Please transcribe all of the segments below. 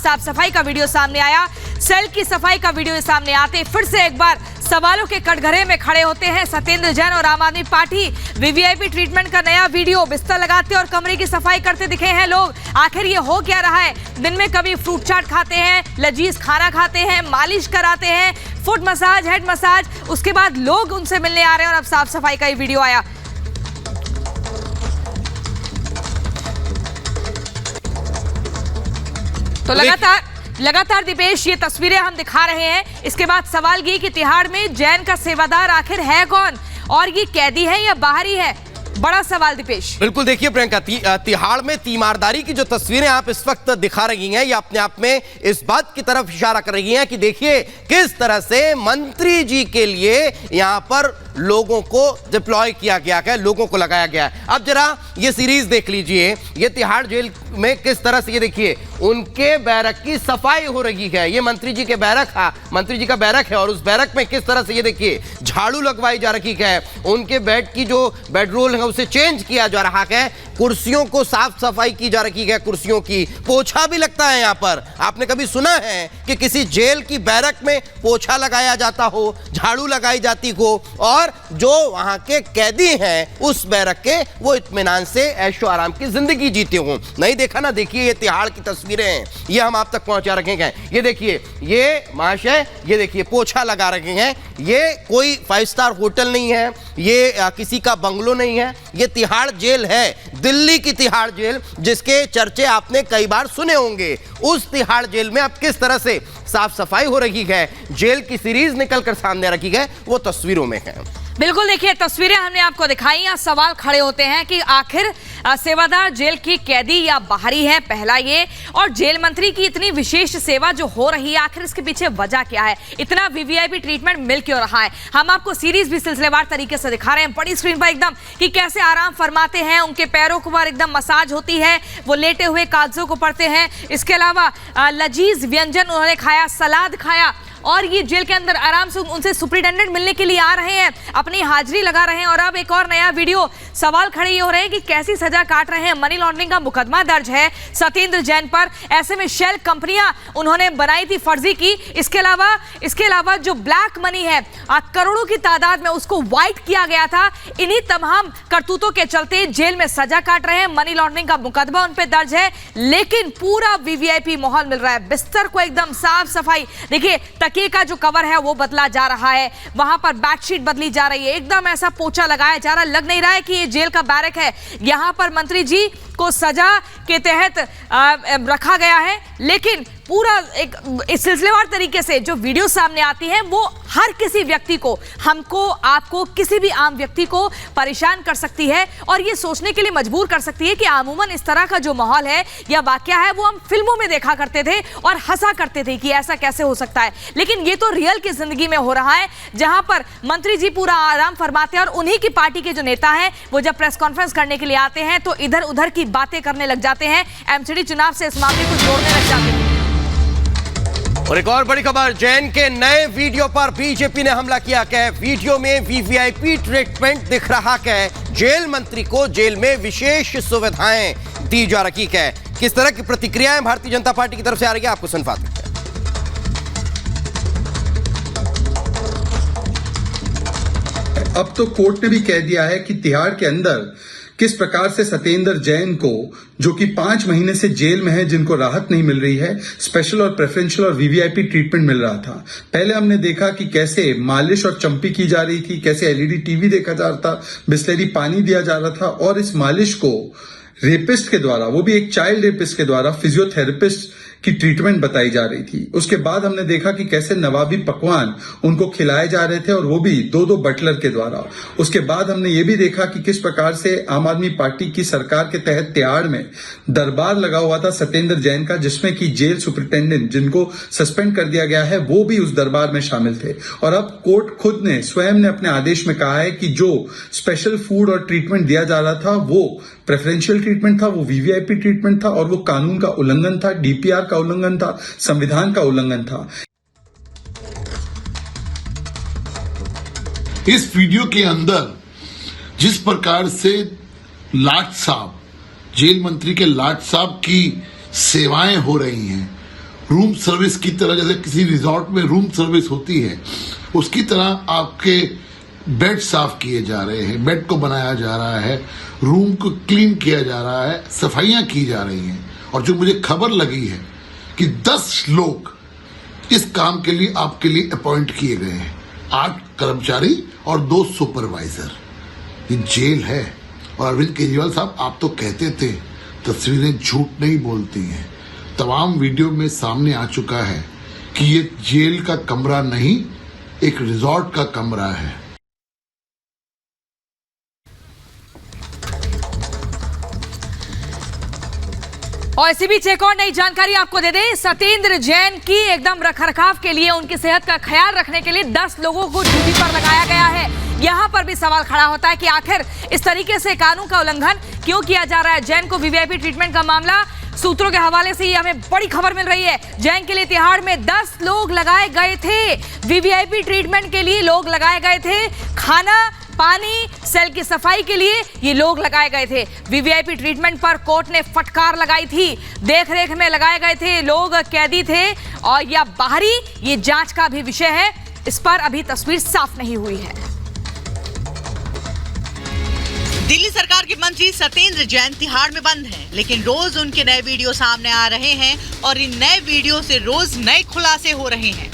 साफ सफाई का वीडियो सामने आया। सेल की सफाई का वीडियो सामने आते फिर से एक बार सवालों के कटघरे में खड़े होते हैं सत्येंद्र जैन और आम आदमी पार्टी। वीवीआईपी ट्रीटमेंट का नया वीडियो, बिस्तर लगाते और कमरे की सफाई करते दिखे हैं लोग। आखिर ये हो क्या रहा है? दिन में कभी फ्रूट चाट खाते हैं, लजीज खाना खाते हैं, मालिश कराते हैं, फुट मसाज, हेड मसाज, उसके बाद लोग उनसे मिलने आ रहे हैं और अब साफ सफाई का ये वीडियो आया। तो लगातार दीपेश ये तस्वीरें हम दिखा रहे हैं। इसके बाद सवाल ये कि तिहाड़ में जैन का सेवादार आखिर है कौन और ये कैदी है या बाहरी है? बड़ा सवाल दीपेश। बिल्कुल, देखिए प्रियंका, तिहाड़ में तीमारदारी की जो तस्वीरें आप इस वक्त दिखा रही हैं, ये अपने आप में इस बात की तरफ इशारा कर रही हैं कि देखिए किस तरह से मंत्री जी के लिए यहां पर लोगों को डिप्लॉय किया गया है, लोगों को लगाया गया है। अब जरा ये सीरीज देख लीजिए, ये तिहाड़ जेल में किस तरह से, ये देखिए उनके बैरक की सफाई हो रही है। ये मंत्री जी के बैरक है, मंत्री जी का बैरक है और उस बैरक में किस तरह से ये देखिए झाड़ू लगवाई जा रही है। उनके बेड की जो बेडरोल है उसे चेंज किया जा रहा है, कुर्सियों को साफ सफाई की जा रही है, कुर्सियों की पोछा भी लगता है। यहाँ पर आपने कभी सुना है कि किसी जेल की बैरक में पोछा लगाया जाता हो, झाड़ू लगाई जाती हो और जो वहां के कैदी हैं उस बैरक के वो इत्मीनान से ऐशो आराम की जिंदगी जीते हो? नहीं देखा ना? देखिए ये तिहाड़ की तस्वीरें हैं, ये हम आप तक पहुंचा रखे हैं। ये देखिए, ये महाशय, ये देखिए पोछा लगा रखे हैं। ये कोई 5 स्टार होटल नहीं है, ये किसी का बंगलो नहीं है, ये तिहाड़ जेल है, दिल्ली की तिहाड़ जेल, जिसके चर्चे आपने कई बार सुने होंगे। उस तिहाड़ जेल में अब किस तरह से साफ सफाई हो रही है, जेल की सीरीज निकलकर सामने रखी है, वो तस्वीरों में है। बिल्कुल, देखिए तस्वीरें हमने आपको दिखाई। यहाँ सवाल खड़े होते हैं कि आखिर सेवादार जेल की कैदी या बाहरी है, पहला ये, और जेल मंत्री की इतनी विशेष सेवा जो हो रही है आखिर इसके पीछे वजह क्या है? इतना वीवीआईपी ट्रीटमेंट मिल क्यों रहा है? हम आपको सीरीज भी सिलसिलेवार तरीके से दिखा रहे हैं बड़ी स्क्रीन पर एकदम, कि कैसे आराम फरमाते हैं, उनके पैरों के ऊपर एकदम मसाज होती है, वो लेटे हुए कागजों को पढ़ते हैं। इसके अलावा लजीज व्यंजन उन्होंने खाया, सलाद खाया और ये जेल के अंदर आराम से उनसे सुपरिटेंडेंट मिलने के लिए आ रहे हैं, अपनी हाजिरी लगा रहे हैं। और अब एक और नया वीडियो, सवाल खड़े ये हो रहे हैं कि कैसी सजा काट रहे हैं। मनी लॉन्ड्रिंग का मुकदमा दर्ज है सत्येंद्र जैन पर। ऐसे में शेल कंपनियां उन्होंने बनाई थी फर्जी की। इसके अलावा जो ब्लैक मनी है करोड़ों की तादाद में, उसको व्हाइट किया गया था। इन्हीं तमाम करतूतों के चलते जेल में सजा काट रहे हैं। मनी लॉन्ड्रिंग का मुकदमा उन पे दर्ज है, लेकिन पूरा वीवीआईपी माहौल मिल रहा है। बिस्तर को एकदम साफ सफाई, देखिए तकिए का जो कवर है वो बदला जा रहा है, वहां पर बेडशीट बदली जा रही है, एकदम ऐसा पोछा लगाया जा रहा है। लग नहीं रहा है कि ये जेल का बैरक है। यहां पर मंत्री जी को सजा के तहत रखा गया है, लेकिन पूरा एक सिलसिलेवार तरीके से जो वीडियो सामने आती है वो हर किसी व्यक्ति को, हमको, आपको, किसी भी आम व्यक्ति को परेशान कर सकती है और ये सोचने के लिए मजबूर कर सकती है कि अमूमन इस तरह का जो माहौल है या वाकया है वो हम फिल्मों में देखा करते थे और हंसा करते थे कि ऐसा कैसे हो सकता है, लेकिन ये तो रियल की जिंदगी में हो रहा है, जहां पर मंत्री जी पूरा आराम फरमाते हैं और उन्हीं की पार्टी के जो नेता हैं वो जब प्रेस कॉन्फ्रेंस करने के लिए आते हैं तो इधर उधर की बातें करने लग जाते हैं, एमसीडी चुनाव से इस मामले को जोड़ने लग जाते हैं। और एक और बड़ी खबर, जैन के नए वीडियो पर बीजेपी ने हमला किया है। वीडियो में वीवीआईपी ट्रीटमेंट दिख रहा है, जेल मंत्री को जेल में विशेष सुविधाएं दी जा रही है। किस तरह की प्रतिक्रियाएं भारतीय जनता पार्टी की तरफ से आ रही है, आपको सुनवाते हैं। अब तो कोर्ट ने भी कह दिया है कि तिहाड़ के अंदर किस प्रकार से सत्येंद्र जैन को, जो कि 5 महीने से जेल में है, जिनको राहत नहीं मिल रही है, स्पेशल और प्रेफरेंशियल और वीवीआईपी ट्रीटमेंट मिल रहा था। पहले हमने देखा कि कैसे मालिश और चंपी की जा रही थी, कैसे एलईडी टीवी देखा जा रहा था, बिस्लेरी पानी दिया जा रहा था और इस मालिश को रेपिस्ट के द्वारा, वो भी एक चाइल्ड रेपिस्ट के द्वारा, फिजियोथेरेपिस्ट की ट्रीटमेंट बताई जा रही थी। उसके बाद हमने देखा कि कैसे नवाबी पकवान उनको खिलाए जा रहे थे और वो भी 2-2 बटलर के द्वारा। उसके बाद हमने ये भी देखा कि किस प्रकार से आम आदमी पार्टी की सरकार के तहत तिहाड़ में दरबार लगा हुआ था सत्येंद्र जैन का, जिसमें कि जेल सुपरिटेंडेंट, जिनको सस्पेंड कर दिया गया है, वो भी उस दरबार में शामिल थे। और अब कोर्ट खुद ने, स्वयं ने अपने आदेश में कहा है कि जो स्पेशल फूड और ट्रीटमेंट दिया जा रहा था वो प्रेफरेंशियल ट्रीटमेंट था, वो वीवीआईपी ट्रीटमेंट था और वो कानून का उल्लंघन था, डीपीआर का उल्लंघन था, संविधान का उल्लंघन था। इस वीडियो के अंदर जिस प्रकार से लाट साहब, जेल मंत्री के लाट साहब की सेवाएं हो रही हैं, रूम सर्विस की तरह, जैसे किसी रिजॉर्ट में रूम सर्विस होती है, उसकी तरह आपके बेड साफ किए जा रहे हैं, बेड को बनाया जा रहा है, रूम को क्लीन किया जा रहा है, सफाइयां की जा रही हैं। और जो मुझे खबर लगी है कि 10 लोग इस काम के लिए आपके लिए अपॉइंट किए गए हैं, 8 कर्मचारी और 2 सुपरवाइजर। ये जेल है। और अरविंद केजरीवाल साहब, आप तो कहते थे तस्वीरें झूठ नहीं बोलती हैं। तमाम वीडियो में सामने आ चुका है कि ये जेल का कमरा नहीं, एक रिजॉर्ट का कमरा है। और इसी बीच एक और नई जानकारी आपको दे दें, सत्येंद्र जैन की एकदम रखरखाव के लिए, उनकी सेहत का ख्याल रखने के लिए 10 लोगों को ड्यूटी पर लगाया गया है। यहां पर भी सवाल खड़ा होता है कि आखिर इस तरीके से कानून का उल्लंघन क्यों किया जा रहा है। जैन को वीवीआईपी ट्रीटमेंट का मामला, सूत्रों के हवाले से ये हमें बड़ी खबर मिल रही है। जैन के लिए तिहाड़ में 10 लोग लगाए गए थे, वीवीआईपी ट्रीटमेंट के लिए लोग लगाए गए थे, खाना पानी सेल की सफाई के लिए ये लोग लगाए गए थे। वीवीआईपी ट्रीटमेंट पर कोर्ट ने फटकार लगाई थी। देखरेख में लगाए गए थे लोग, कैदी थे और या बाहरी, ये जांच का भी विषय है। इस पर अभी तस्वीर साफ नहीं हुई है। दिल्ली सरकार के मंत्री सत्येंद्र जैन तिहाड़ में बंद हैं, लेकिन रोज उनके नए वीडियो सामने आ रहे हैं और इन नए वीडियो से रोज नए खुलासे हो रहे हैं।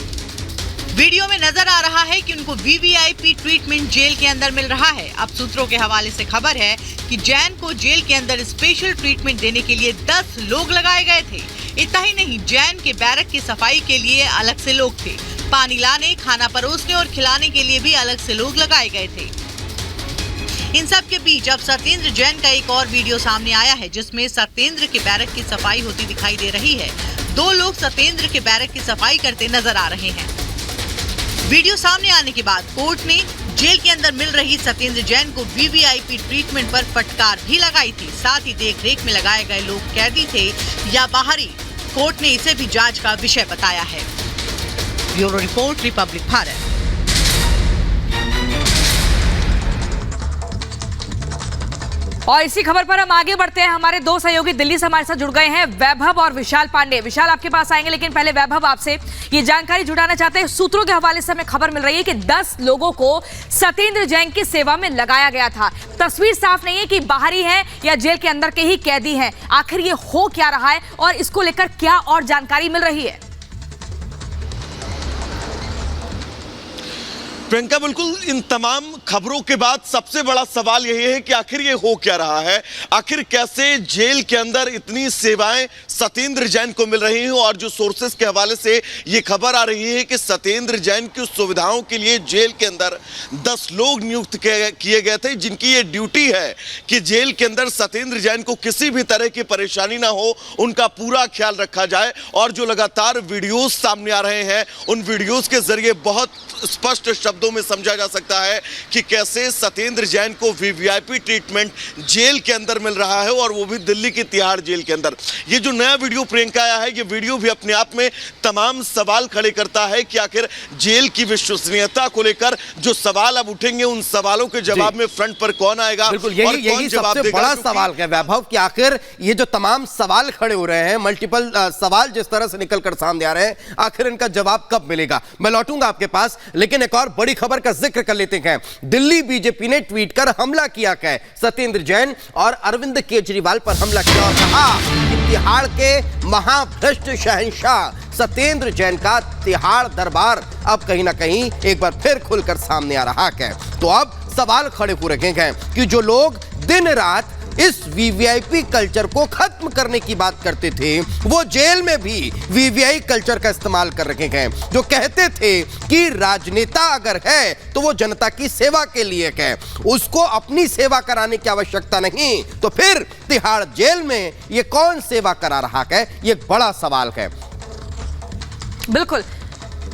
वीडियो में नजर आ रहा है कि उनको वीवीआईपी ट्रीटमेंट जेल के अंदर मिल रहा है। अब सूत्रों के हवाले से खबर है कि जैन को जेल के अंदर स्पेशल ट्रीटमेंट देने के लिए 10 लोग लगाए गए थे। इतना ही नहीं, जैन के बैरक की सफाई के लिए अलग से लोग थे, पानी लाने, खाना परोसने और खिलाने के लिए भी अलग से लोग लगाए गए थे। इन सब के बीच अब सत्येंद्र जैन का एक और वीडियो सामने आया है, जिसमें सत्येंद्र के बैरक की सफाई होती दिखाई दे रही है। 2 लोग सत्येंद्र के बैरक की सफाई करते नजर आ रहे हैं। वीडियो सामने आने के बाद कोर्ट ने जेल के अंदर मिल रही सत्येंद्र जैन को वीवीआईपी ट्रीटमेंट पर फटकार भी लगाई थी। साथ ही देखरेख में लगाए गए लोग कैदी थे या बाहरी, कोर्ट ने इसे भी जांच का विषय बताया है। Bureau report, Republic Bharat. और इसी खबर पर हम आगे बढ़ते हैं। हमारे 2 सहयोगी दिल्ली से हमारे साथ जुड़ गए हैं, वैभव और विशाल पांडे। विशाल, आपके पास आएंगे, लेकिन पहले वैभव आपसे ये जानकारी जुटाना चाहते हैं। सूत्रों के हवाले से हमें खबर मिल रही है कि 10 लोगों को सत्येंद्र जैन की सेवा में लगाया गया था। तस्वीर साफ नहीं है कि बाहरी है या जेल के अंदर के ही कैदी हैं। आखिर ये हो क्या रहा है और इसको लेकर क्या और जानकारी मिल रही है? प्रियंका, बिल्कुल इन तमाम खबरों के बाद सबसे बड़ा सवाल यही है कि आखिर ये हो क्या रहा है। आखिर कैसे जेल के अंदर इतनी सेवाएं सत्येंद्र जैन को मिल रही हैं। और जो सोर्सेस के हवाले से ये खबर आ रही है कि सत्येंद्र जैन की सुविधाओं के लिए जेल के अंदर 10 लोग नियुक्त किए गए थे, जिनकी ये ड्यूटी है कि जेल के अंदर सत्येंद्र जैन को किसी भी तरह की परेशानी ना हो, उनका पूरा ख्याल रखा जाए। और जो लगातार वीडियोज सामने आ रहे हैं, उन वीडियोज के जरिए बहुत स्पष्ट शब्दों में समझा जा सकता है कि कैसे सत्येंद्र जैन को वीवीआईपी ट्रीटमेंट जेल के अंदर मिल रहा है, और वो भी दिल्ली की तिहाड़ जेल के अंदर। ये जो नया वीडियो प्रियंका आया है, ये वीडियो भी अपने आप में तमाम सवाल खड़े करता है कि आखिर जेल की विश्वसनीयता को लेकर जो सवाल अब उठेंगे, उन सवालों के जवाब में फ्रंट पर कौन आएगा। बिल्कुल, यही सबसे बड़ा सवाल है वैभव कि आखिर ये जो तमाम सवाल खड़े हो रहे हैं, मल्टीपल सवाल जिस तरह से निकलकर सामने आ रहे हैं, आखिर इनका जवाब कब मिलेगा। मैं लौटूंगा आपके पास, लेकिन एक और बड़ी खबर का जिक्र कर लेते हैं। दिल्ली बीजेपी ने ट्वीट कर हमला किया है सत्येंद्र जैन और अरविंद केजरीवाल पर हमला किया और कहा कि तिहाड़ के महाभ्रष्ट शहंशाह सत्येंद्र जैन का तिहाड़ दरबार अब कहीं ना कहीं एक बार फिर खुलकर सामने आ रहा है। तो अब सवाल खड़े हो रहे हैं कि जो लोग दिन रात इस वीवीआईपी कल्चर को खत्म करने की बात करते थे, वो जेल में भी वीवीआई कल्चर का इस्तेमाल कर रहे हैं। जो कहते थे कि राजनेता अगर है तो वो जनता की सेवा के लिए है, उसको अपनी सेवा कराने की आवश्यकता नहीं, तो फिर तिहाड़ जेल में ये कौन सेवा करा रहा है, ये एक बड़ा सवाल है। बिल्कुल।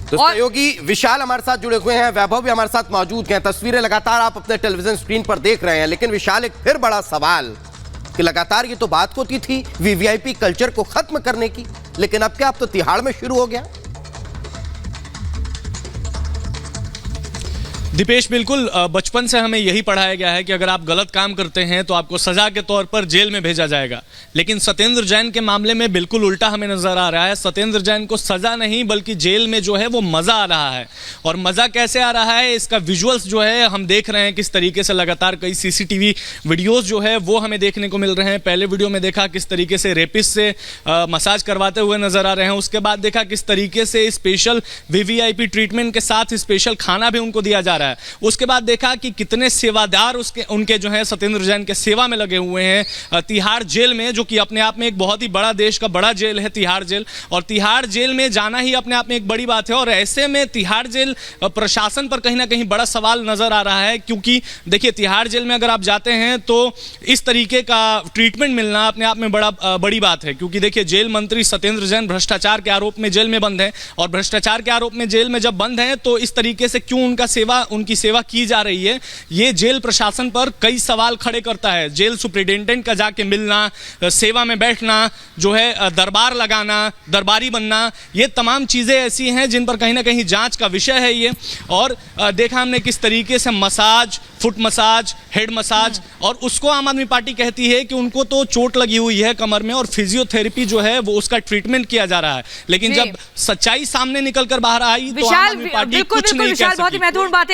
तो सहयोगी विशाल हमारे साथ जुड़े हुए हैं, वैभव भी हमारे साथ मौजूद हैं। तस्वीरें लगातार आप अपने टेलीविजन स्क्रीन पर देख रहे हैं, लेकिन विशाल, एक फिर बड़ा सवाल कि लगातार ये तो बात होती थी वीवीआईपी कल्चर को खत्म करने की, लेकिन अब क्या, अब तो तिहाड़ में शुरू हो गया। दीपेश, बिल्कुल बचपन से हमें यही पढ़ाया गया है कि अगर आप गलत काम करते हैं तो आपको सजा के तौर पर जेल में भेजा जाएगा। लेकिन सत्येंद्र जैन के मामले में बिल्कुल उल्टा हमें नजर आ रहा है। सत्येंद्र जैन को सजा नहीं बल्कि जेल में जो है वो मजा आ रहा है। और मजा कैसे आ रहा है, इसका विजुअल्स जो है हम देख रहे हैं किस तरीके से लगातार कई सीसीटीवी वीडियोस जो है वो हमें देखने को मिल रहे हैं। पहले वीडियो में देखा किस तरीके से रेपिस्ट से मसाज करवाते हुए नजर आ रहे हैं। उसके बाद देखा किस तरीके से स्पेशल वीवीआईपी ट्रीटमेंट के साथ स्पेशल खाना भी उनको दिया जा रहा है। उसके बाद देखा कि कितने सेवादार उनके जो है सत्येंद्र जैन के सेवा में लगे हुए हैं तिहाड़ जेल में, जो कि अपने आप में एक बहुत ही बड़ा देश का बड़ा जेल है तिहाड़ जेल। और तिहाड़ जेल में जाना ही अपने आप में एक बड़ी बात है। और ऐसे में तिहाड़ जेल प्रशासन पर कहीं ना कहीं बड़ा सवाल नजर आ रहा है, क्योंकि देखिए तिहाड़ जेल में अगर आप जाते हैं तो इस तरीके का ट्रीटमेंट मिलना अपने आप में बड़ी बात है। क्योंकि देखिए जेल मंत्री सत्येंद्र जैन भ्रष्टाचार के आरोप में जेल में बंद है, और भ्रष्टाचार के आरोप में जेल में जब बंद है तो इस तरीके से क्यों उनकी सेवा की जा रही है, ये जेल प्रशासन पर कई सवाल खड़े करता है। जेल सुप्रिंटेंडेंट का जाके मिलना, सेवा में बैठना, जो है दरबार लगाना, दरबारी बनना, ये तमाम चीजें ऐसी हैं जिन पर कहीं ना कहीं जांच का विषय है ये। और देखा हमने किस तरीके से massage, foot massage, head massage, और उसको आम आदमी पार्टी कहती है कि उनको तो चोट लगी हुई है कमर में और फिजियोथेरेपी जो है वो उसका ट्रीटमेंट किया जा रहा है। लेकिन जब सच्चाई सामने निकल कर बाहर आई तो आम आदमी पार्टी कुछ नहीं कह सकी। बहुत ही महत्वपूर्ण बात है।